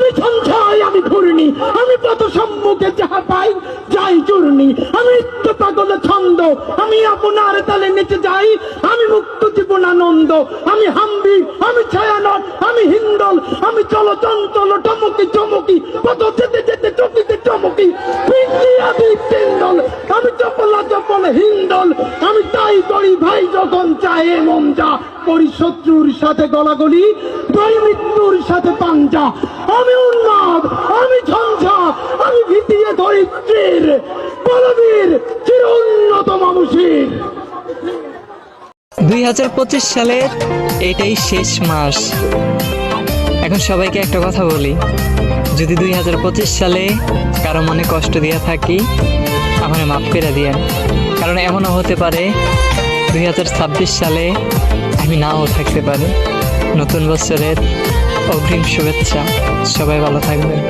আমি সঞ্চয়, আমি ঘূর্ণি, আমি পথ সম্মুখে যাহা পাই যাই চূর্ণি, আমি নিত্য পাগল ছন্দ, আমি আপনার তালে নেচে যাই, আমি মুক্ত জীবন আনন্দ, আমি হাম্বি, আমি ছায়ানট, আমি হিন্দল, আমি চলো চঞ্চল টমকি চমকি, পথ যেতে যেতে চকিতে চমকি, পিন্দি আদি পিন্দল, আমি চপলা চপল হিন্দল, আমি তাই করি ভাই যখন চাহে মন যা, করি শত্রুর সাথে গলাগলি, দুই মৃত্যুর সাথে পাঞ্জা, আমি উন্মাদ, আমি ঝঞ্ঝা, আমি ভিতিয়ে ধরিত্রীর বলবীর চির উন্নত মানুষের। 2025 সালের এটাই শেষ মাস। এখন সবাইকে একটা কথা বলি, যদি 2025 সালে কারো মনে কষ্ট দিয়ে থাকি আমার মাফ করে দিয়েন, কারণ এমনও হতে পারে 2026 সালে আমি নাও থাকতে পারি। নতুন বছরের অগ্রিম শুভেচ্ছা, সবাই ভালো থাকবেন।